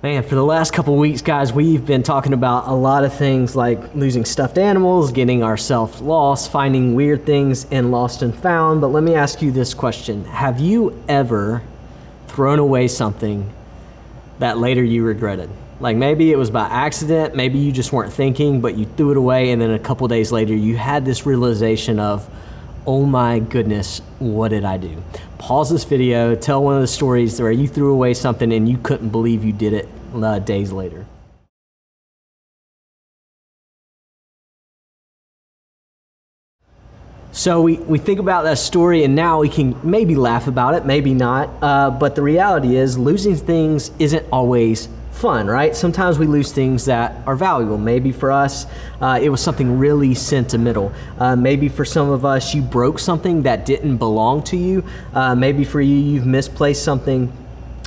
Man, for the last couple weeks, guys, we've been talking about a lot of things like losing stuffed animals, getting ourselves lost, finding weird things in Lost and Found. But let me ask you this question. Have you ever thrown away something that later you regretted? Like maybe it was by accident, maybe you just weren't thinking, but you threw it away, and then a couple days later you had this realization of, oh my goodness, what did I do? Pause this video, tell one of the stories where you threw away something and you couldn't believe you did it days later. So we think about that story, and now we can maybe laugh about it, maybe not, but the reality is losing things isn't always fun, right? Sometimes we lose things that are valuable. Maybe for us, it was something really sentimental. Maybe for some of us, you broke something that didn't belong to you. Maybe for you, you've misplaced something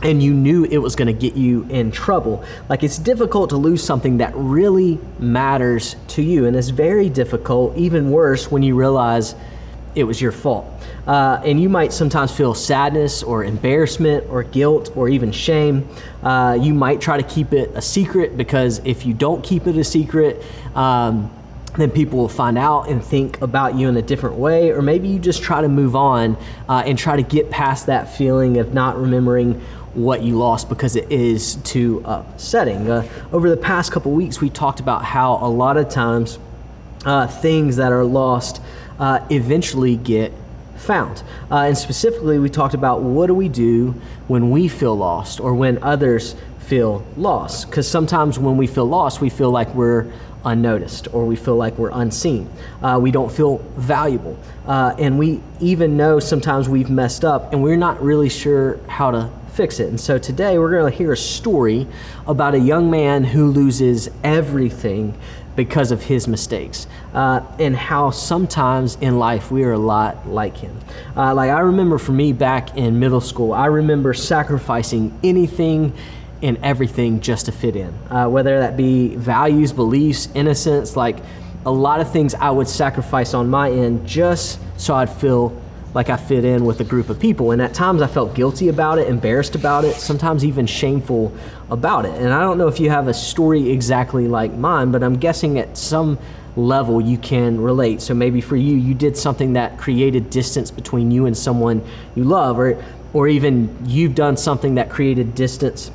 and you knew it was going to get you in trouble. Like, it's difficult to lose something that really matters to you, and it's very difficult, even worse, when you realize it was your fault. And you might sometimes feel sadness or embarrassment or guilt or even shame. You might try to keep it a secret, because if you don't keep it a secret, then people will find out and think about you in a different way. Or maybe you just try to move on and try to get past that feeling of not remembering what you lost because it is too upsetting. Over the past couple weeks, we talked about how a lot of times things that are lost eventually get found. And specifically, we talked about what do we do when we feel lost or when others feel lost. Because sometimes when we feel lost, we feel like we're unnoticed or we feel like we're unseen. We don't feel valuable. And we even know sometimes we've messed up and we're not really sure how to fix it. And so today we're going to hear a story about a young man who loses everything because of his mistakes, and how sometimes in life we are a lot like him. Like I remember for me back in middle school, I remember sacrificing anything and everything just to fit in, whether that be values, beliefs, innocence. Like a lot of things I would sacrifice on my end just so I'd feel like I fit in with a group of people. And at times I felt guilty about it, embarrassed about it, sometimes even shameful about it. And I don't know if you have a story exactly like mine, but I'm guessing at some level you can relate. So maybe for you, you did something that created distance between you and someone you love, or even you've done something that created distance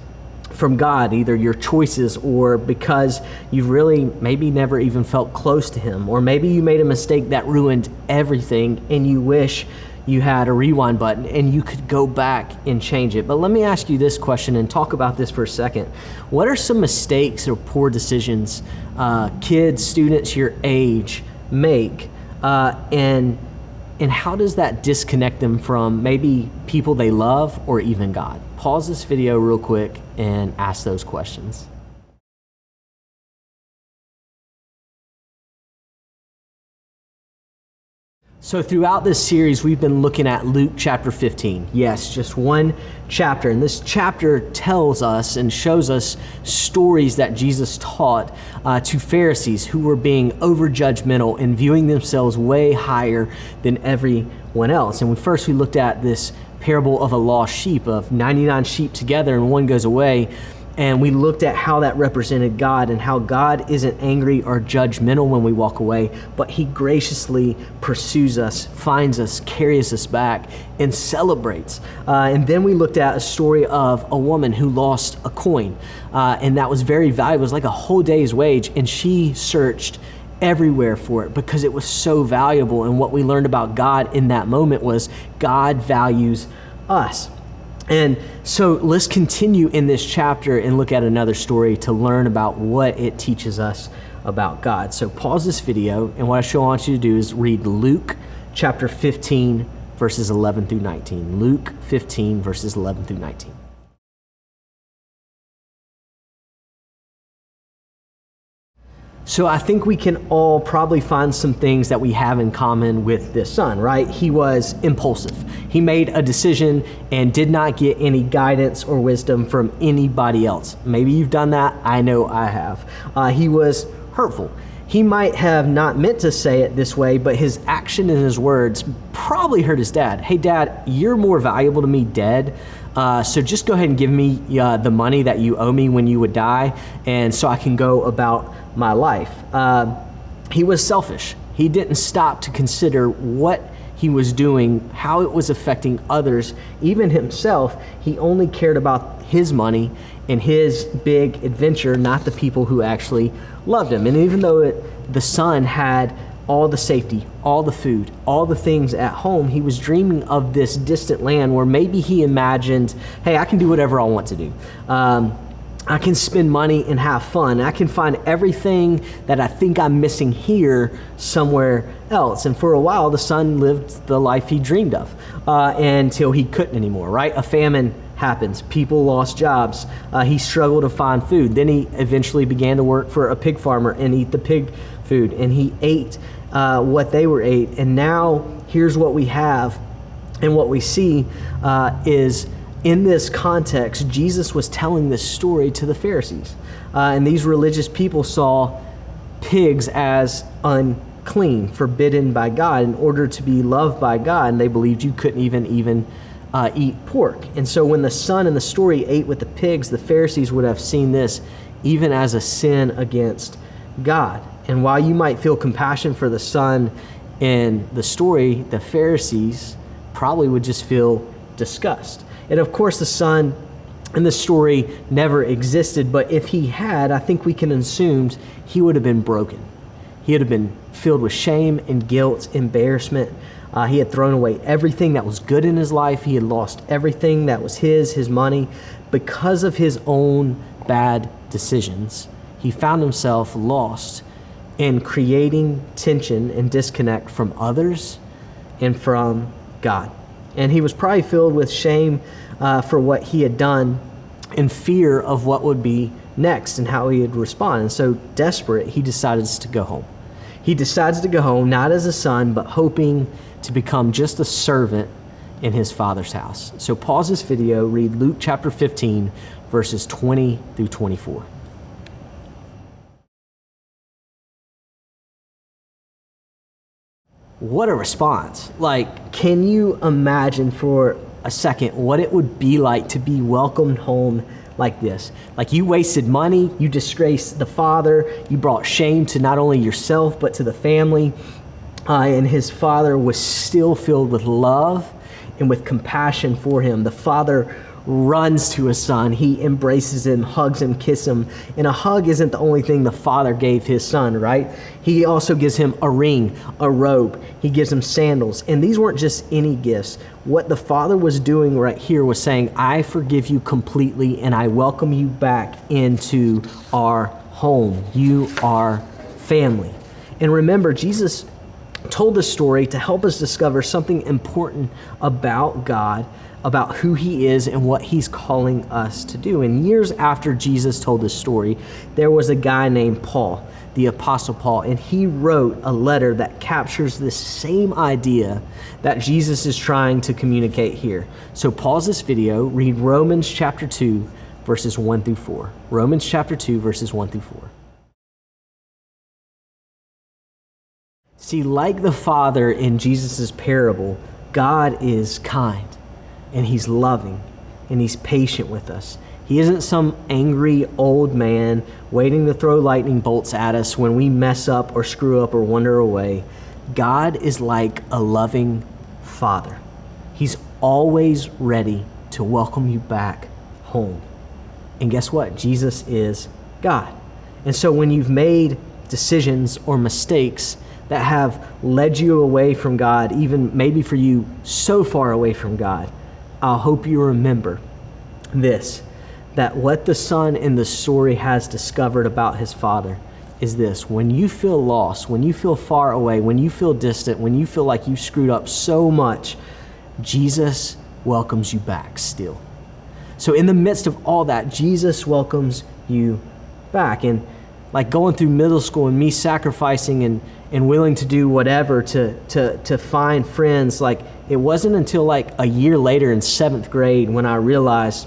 from God, either your choices or because you really maybe never even felt close to him, or maybe you made a mistake that ruined everything and you wish you had a rewind button and you could go back and change it. But let me ask you this question and talk about this for a second. What are some mistakes or poor decisions kids, students your age make, and how does that disconnect them from maybe people they love or even God? Pause this video real quick and ask those questions. So throughout this series, we've been looking at Luke chapter 15. Yes, just one chapter. And this chapter tells us and shows us stories that Jesus taught to Pharisees who were being over-judgmental and viewing themselves way higher than everyone else. And first we looked at this parable of a lost sheep, of 99 sheep together and one goes away. And we looked at how that represented God and how God isn't angry or judgmental when we walk away, but he graciously pursues us, finds us, carries us back, and celebrates. And then we looked at a story of a woman who lost a coin, and that was very valuable. It was like a whole day's wage, and she searched everywhere for it because it was so valuable. And what we learned about God in that moment was God values us. And so let's continue in this chapter and look at another story to learn about what it teaches us about God. So pause this video, and what I want you to do is read Luke chapter 15, verses 11 through 19. Luke 15, verses 11 through 19. So I think we can all probably find some things that we have in common with this son, right? He was impulsive. He made a decision and did not get any guidance or wisdom from anybody else. Maybe you've done that. I know I have. He was hurtful. He might have not meant to say it this way, but his action and his words probably hurt his dad. Hey, Dad, you're more valuable to me dead So just go ahead and give me the money that you owe me when you would die, and so I can go about my life. He was selfish. He didn't stop to consider what he was doing, how it was affecting others, even himself. He only cared about his money and his big adventure, not the people who actually loved him. And even though the son had all the safety, all the food, all the things at home, he was dreaming of this distant land where maybe he imagined, hey, I can do whatever I want to do. I can spend money and have fun. I can find everything that I think I'm missing here somewhere else. And for a while, the son lived the life he dreamed of until he couldn't anymore, right? A famine happens. People lost jobs. He struggled to find food. Then he eventually began to work for a pig farmer and eat the pig food. And he ate what they were ate. And now here's what we have. And what we see is in this context, Jesus was telling this story to the Pharisees. And these religious people saw pigs as unclean, forbidden by God in order to be loved by God. And they believed you couldn't even eat pork. And so when the son in the story ate with the pigs, the Pharisees would have seen this even as a sin against God. And while you might feel compassion for the son in the story, the Pharisees probably would just feel disgust. And of course, the son in the story never existed, but if he had, I think we can assume he would have been broken. He would have been filled with shame and guilt, embarrassment. He had thrown away everything that was good in his life. He had lost everything that was his money. Because of his own bad decisions, he found himself lost in creating tension and disconnect from others and from God. And he was probably filled with shame for what he had done and fear of what would be next and how he would respond. And so desperate, he decides to go home. He decides to go home, not as a son, but hoping to become just a servant in his father's house. So pause this video, read Luke chapter 15, verses 20 through 24. What a response. Like, can you imagine for a second what it would be like to be welcomed home like this? Like, you wasted money, you disgraced the father, you brought shame to not only yourself, but to the family. And his father was still filled with love and with compassion for him. The father runs to his son. He embraces him, hugs him, kisses him. And a hug isn't the only thing the father gave his son, right? He also gives him a ring, a robe. He gives him sandals. And these weren't just any gifts. What the father was doing right here was saying, I forgive you completely and I welcome you back into our home. You are family. And remember, Jesus told this story to help us discover something important about God, about who he is and what he's calling us to do. And years after Jesus told this story, there was a guy named Paul, the Apostle Paul, and he wrote a letter that captures this same idea that Jesus is trying to communicate here. So pause this video, read Romans chapter 2, verses 1 through 4. Romans chapter 2, verses 1 through 4. See, like the Father in Jesus' parable, God is kind. And he's loving, and he's patient with us. He isn't some angry old man waiting to throw lightning bolts at us when we mess up or screw up or wander away. God is like a loving father. He's always ready to welcome you back home. And guess what? Jesus is God. And so when you've made decisions or mistakes that have led you away from God, even maybe for you so far away from God, I hope you remember this, that what the son in the story has discovered about his father is this: when you feel lost, when you feel far away, when you feel distant, when you feel like you screwed up so much, Jesus welcomes you back still. So in the midst of all that, Jesus welcomes you back. And like going through middle school and me sacrificing and willing to do whatever to find friends, like it wasn't until like a year later in 7th grade when I realized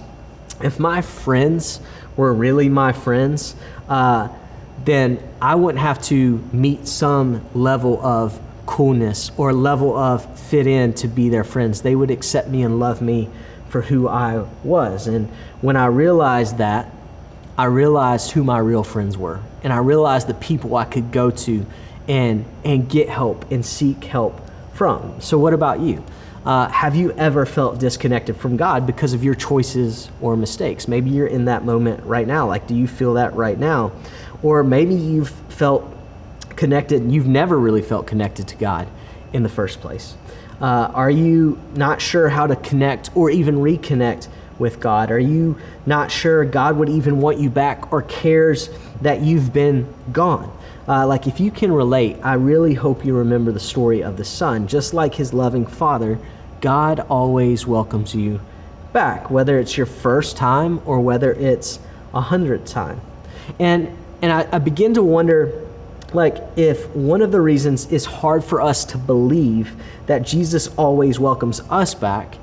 if my friends were really my friends, then I wouldn't have to meet some level of coolness or level of fit in to be their friends. They would accept me and love me for who I was. And when I realized that, I realized who my real friends were. And I realized the people I could go to and get help and seek help from. So what about you? Have you ever felt disconnected from God because of your choices or mistakes? Maybe you're in that moment right now. Like, do you feel that right now? Or maybe you've felt connected and you've never really felt connected to God in the first place. Are you not sure how to connect or even reconnect with God? Are you not sure God would even want you back or cares that you've been gone? Like, if you can relate, I really hope you remember the story of the son. Just like his loving father, God always welcomes you back, whether it's your first time or whether it's 100th time. And I begin to wonder, like, if one of the reasons it's hard for us to believe that Jesus always welcomes us back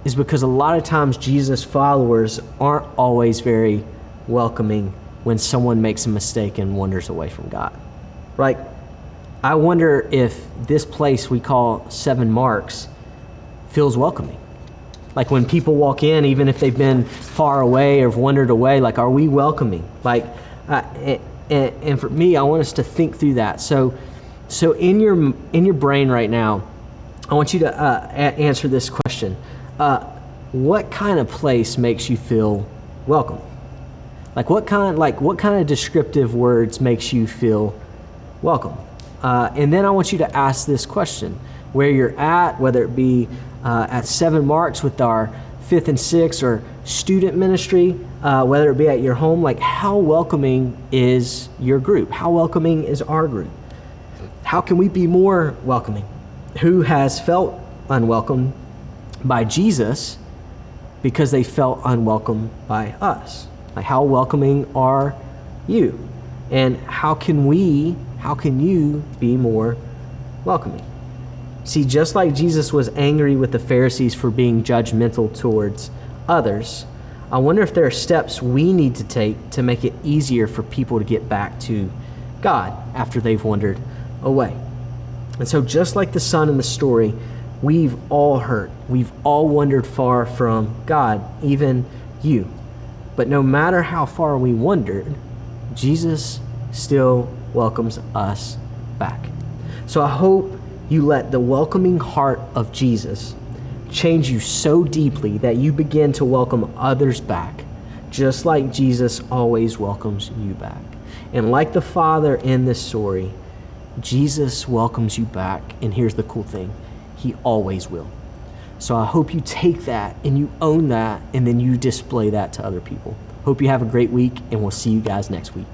is because a lot of times Jesus followers aren't always very welcoming when someone makes a mistake and wanders away from God. Like, I wonder if this place we call Seven Marks feels welcoming. Like, when people walk in, even if they've been far away or wandered away, like, are we welcoming? Like, and for me, I want us to think through that. So in your brain right now, I want you to answer this question. What kind of place makes you feel welcome? Like, what kind of descriptive words makes you feel welcome? And then I want you to ask this question: where you're at, whether it be at Seven Marks with our 5th and 6th or student ministry, whether it be at your home, like, how welcoming is your group? How welcoming is our group? How can we be more welcoming? Who has felt unwelcome by Jesus because they felt unwelcome by us? Like, how welcoming are you? And how can you be more welcoming? See, just like Jesus was angry with the Pharisees for being judgmental towards others, I wonder if there are steps we need to take to make it easier for people to get back to God after they've wandered away. And so, just like the son in the story, we've all hurt. We've all wandered far from God, even you. But no matter how far we wandered, Jesus still welcomes us back. So I hope you let the welcoming heart of Jesus change you so deeply that you begin to welcome others back, just like Jesus always welcomes you back. And like the Father in this story, Jesus welcomes you back. And here's the cool thing: he always will. So I hope you take that and you own that, and then you display that to other people. Hope you have a great week, and we'll see you guys next week.